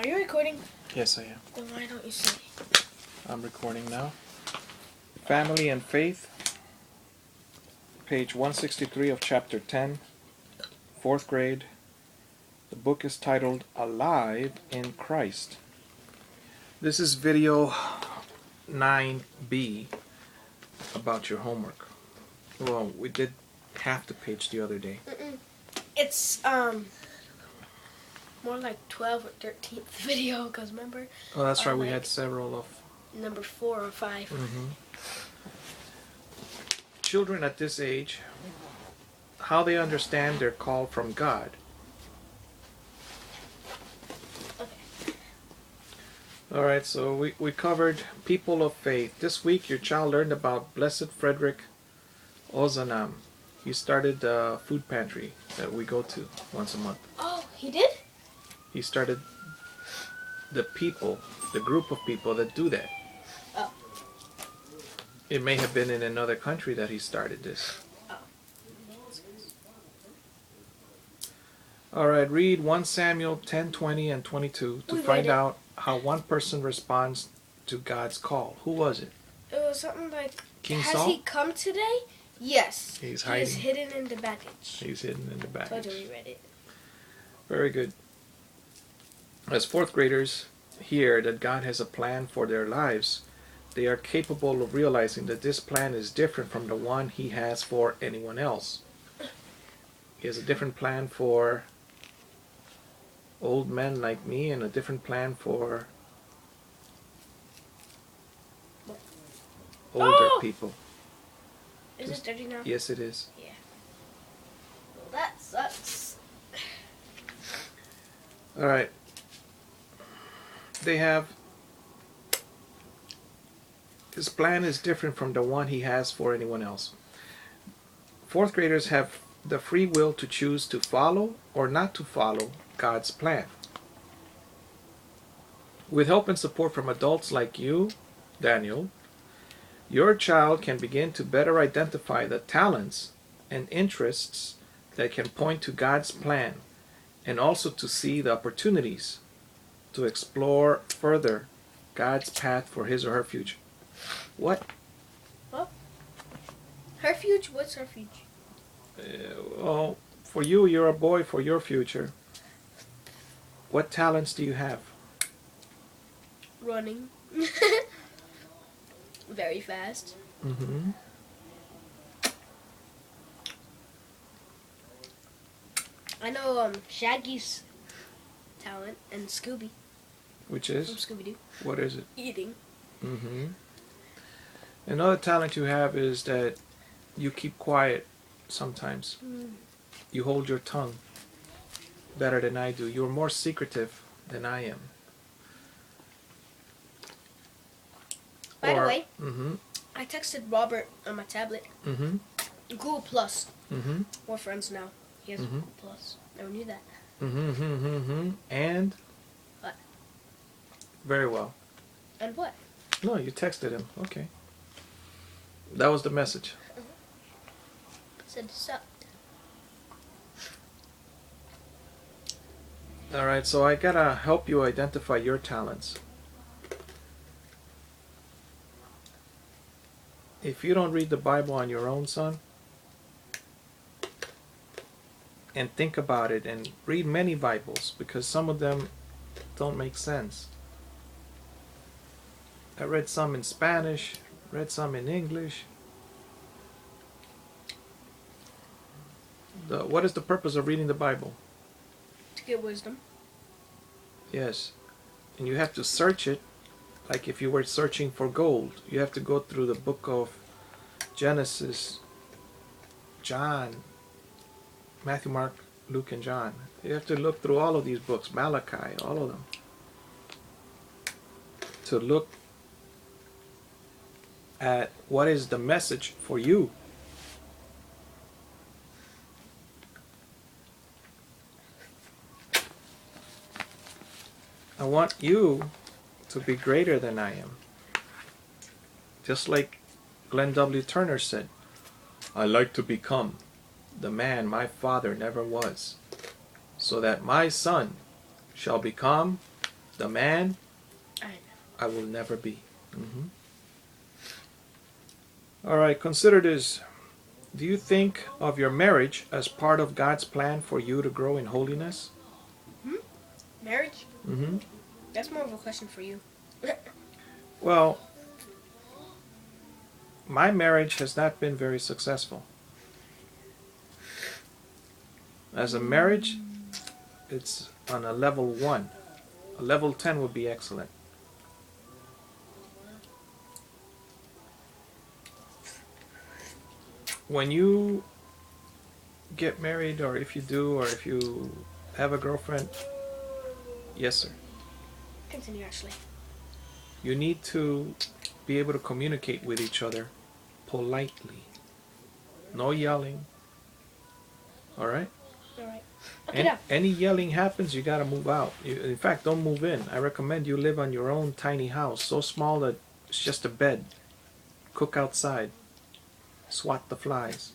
Are you recording? Yes, I am. Then why don't you say? I'm recording now. Family and Faith, page 163 of chapter 10, 4th grade. The book is titled Alive in Christ. This is video 9B about your homework. Well, we did half the page the other day. It's more like 12th or 13th video, because remember? Oh, that's right, we like had several of... Number 4 or 5. Children at this age, how they understand their call from God. Okay. Alright, so we covered people of faith. This week your child learned about Blessed Frederick Ozanam. He started the food pantry that we go to once a month. Oh, he did? He started the group of people that do that. Oh. It may have been in another country that he started this. Oh. Alright, read 1 Samuel 10, 20, and 22 to find out how one person responds to God's call. Who was it? It was something like, King has Saul? he come today? Yes. He's He hiding. is hidden in the baggage. He's hidden in the baggage. Totally read it. Very good. As 4th graders hear that God has a plan for their lives, they are capable of realizing that this plan is different from the one He has for anyone else. He has a different plan for old men like me and a different plan for older people. Is it dirty now? Yes, it is. Yeah. Well, that sucks. Alright. His plan is different from the one He has for anyone else. 4th graders have the free will to choose to follow or not to follow God's plan. With help and support from adults like you, Daniel, your child can begin to better identify the talents and interests that can point to God's plan, and also to see the opportunities to explore further God's path for his or her future. What? What? Her future? What's her future? Well, for you, you're a boy. For your future, what talents do you have? Running. Very fast. Mm-hmm. I know Shaggy's talent and Scooby Which from is? Scooby-Doo. What is it? Eating. Mm-hmm. Another talent you have is that you keep quiet sometimes. You hold your tongue better than I do. You're more secretive than I am. By the way, Mm-hmm. I texted Robert on my tablet. Mm-hmm. Google Plus. Mm-hmm. We're friends now. He has Google Plus. Never knew that. Mm-hmm. Mm-hmm. And? What? Very well. And what? No, you texted him. Okay. That was the message. Said sup. Alright, so I gotta help you identify your talents. If you don't read the Bible on your own, son, and think about it and read many Bibles, because some of them don't make sense. I read some in Spanish, read some in English. What is the purpose of reading the Bible? To get wisdom. Yes. And you have to search it like if you were searching for gold. You have to go through the book of Genesis, John, Matthew, Mark, Luke, and John. You have to look through all of these books, Malachi, all of them, to look at what is the message for you. I want you to be greater than I am. Just like Glenn W. Turner said, I like to become the man my father never was, so that my son shall become The man I know. I will never be. All right, consider this. Do you think of your marriage as part of God's plan for you to grow in holiness? Marriage? Mm-hmm. That's more of a question for you. Well, my marriage has not been very successful. As a marriage, it's on a level 1. A level 10 would be excellent. When you get married, or if you do, or if you have a girlfriend, yes, sir, Continue, Ashley. you need to be able to communicate with each other politely. No yelling. All right? All right. Okay, now. Any yelling happens, you got to move out. In fact, don't move in. I recommend you live on your own tiny house, so small that it's just a bed. Cook outside. Swat the flies.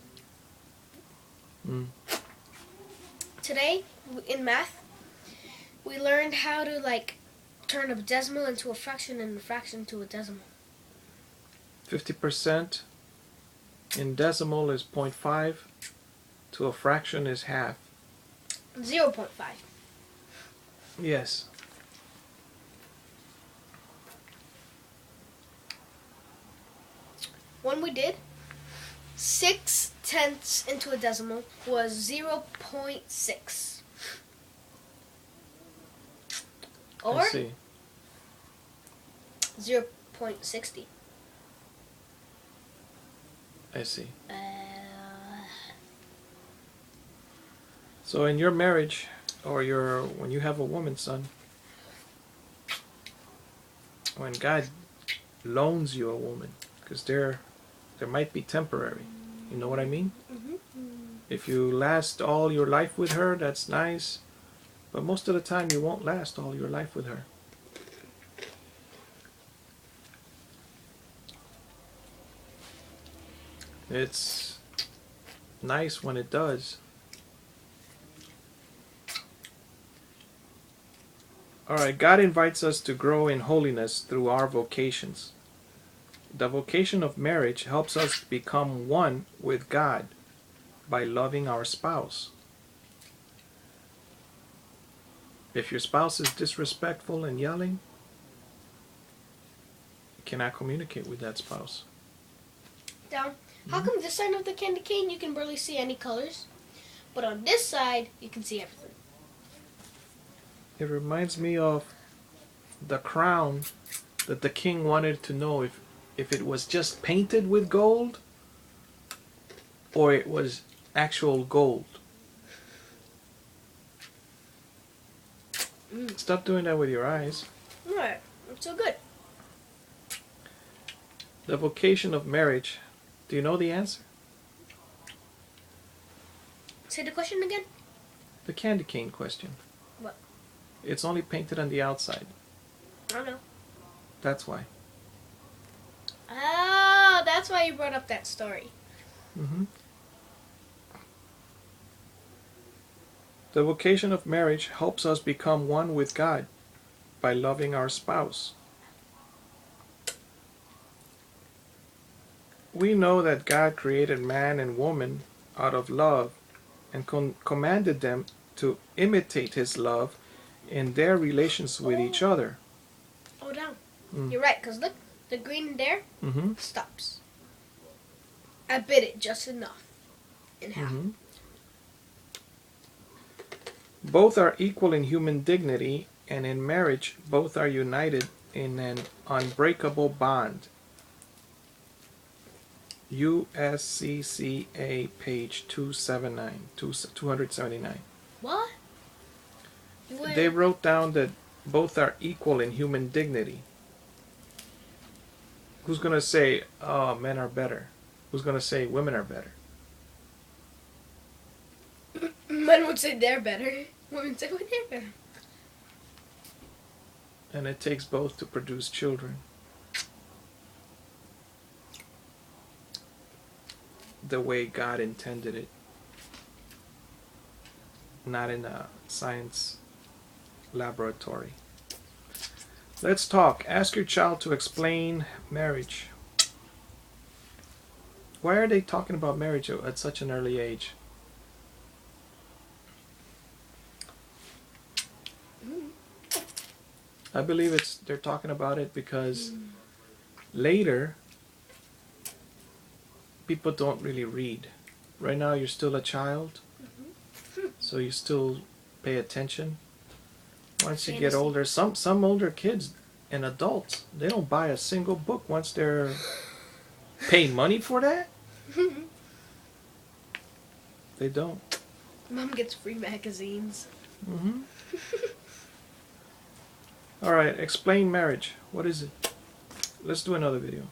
Today, in math, we learned how to, like, turn a decimal into a fraction and a fraction to a decimal. 50% in decimal is 0.5. To a fraction is half. 0.5. Yes. When we did, 6/10 into a decimal was 0.6. Or I see. 0.60. I see. Uh, So in your marriage, or when you have a woman, son, when God loans you a woman, because there might be temporary. You know what I mean? If you last all your life with her, that's nice. But most of the time, you won't last all your life with her. It's nice when it does. Alright, God invites us to grow in holiness through our vocations. The vocation of marriage helps us become one with God by loving our spouse. If your spouse is disrespectful and yelling, you cannot communicate with that spouse. Down. How come this side of the candy cane you can barely see any colors, but on this side you can see everything? It reminds me of the crown that the king wanted to know if it was just painted with gold or it was actual gold. Stop doing that with your eyes. Right. It's so good. The vocation of marriage, do you know the answer? Say the question again. The candy cane question. What? It's only painted on the outside. I don't know. That's why. Oh, that's why you brought up that story. The vocation of marriage helps us become one with God by loving our spouse. We know that God created man and woman out of love and commanded them to imitate His love in their relations with each other. Oh, down. You're right, because look, the green there stops. I bit it just enough in half. Both are equal in human dignity, and in marriage, both are united in an unbreakable bond. USCCA page 279. What? They wrote down that both are equal in human dignity. Who's going to say, oh, men are better? Who's going to say women are better? Men would say they're better. Women say they're better. And it takes both to produce children. The way God intended it. Not in a science laboratory. Let's talk. Ask your child to explain marriage. Why are they talking about marriage at such an early age? I believe they're talking about it because later people don't really read. Right now you're still a child, so you still pay attention. Once you get older, some older kids and adults, they don't buy a single book once they're paying money for that. They don't. Mom gets free magazines. Mm-hmm. All right, explain marriage. What is it? Let's do another video.